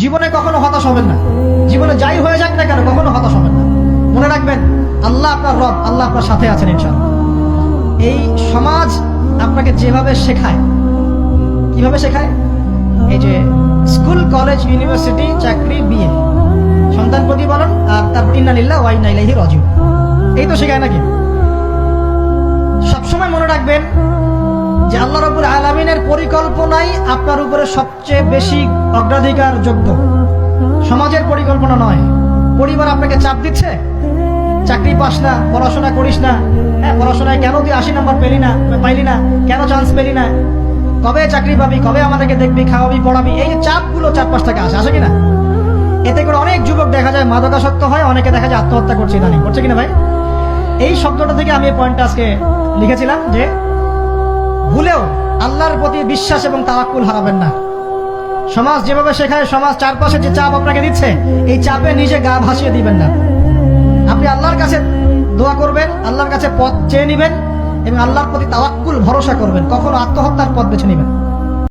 জীবনে কখনো হতাশ হবেন না। জীবনে যাই হয়ে যাক না কেন কখনো হতাশ হবেন না। মনে রাখবেন আল্লাহ আপনার রব, আল্লাহ আপনার সাথে আছেন ইনশাআল্লাহ। এই সমাজ আপনাকে যেভাবে শেখায়, কিভাবে শেখায়, এই যে স্কুল, কলেজ, ইউনিভার্সিটি, চাকরি, বিয়ে, সন্তান প্রতিপালন, আর তারপর ইন্না লিল্লাহি ওয়া ইন্না ইলাইহি রাজিউন, এই তো শেখায় নাকি? সবসময় মনে রাখবেন যে আল্লাহ রাব্বুল আলামিনের পরিকল্পনাই আপনার উপরে সবচেয়ে বেশি অগ্রাধিকার যোগ্য, সমাজের পরিকল্পনা নয়। পরিবার আপনাকে চাপ দিচ্ছে, চাকরি পাস না, পড়াশোনা করিস না, হ্যাঁ পড়াশোনায় কেন তুই 80 নাম্বার পাইলি না, কেন চান্স পেলি না, কবে চাকরি পাবি, কবে আমাদেরকে দেখবি, খাওয়াবি, পড়াবি, এই যে চাপগুলো চারপাশ থেকে আসে কিনা? এতে করে অনেক যুবক দেখা যায় মাদকাসক্ত হয়, অনেকে দেখা যায় আত্মহত্যা করছে, ইদানিং করছে কিনা ভাই? এই শব্দটা থেকে আমি এই পয়েন্টটা আজকে লিখেছিলাম যে ভুলেও আল্লাহর প্রতি বিশ্বাস এবং তাওয়াক্কুল হারাবেন না। সমাজ যেভাবে শেখায়, সমাজ চারপাশে যে চাপ আপনাকে দিচ্ছে, এই চাপে নিজে গা ভাসিয়ে দিবেন না। আপনি আল্লাহর কাছে দোয়া করবেন, আল্লাহর কাছে পথ চেয়ে নেবেন এবং আল্লাহর প্রতি তাওয়াক্কুল ভরসা করবেন, কখনো আত্মহত্যার পথ বেছে নেবেন।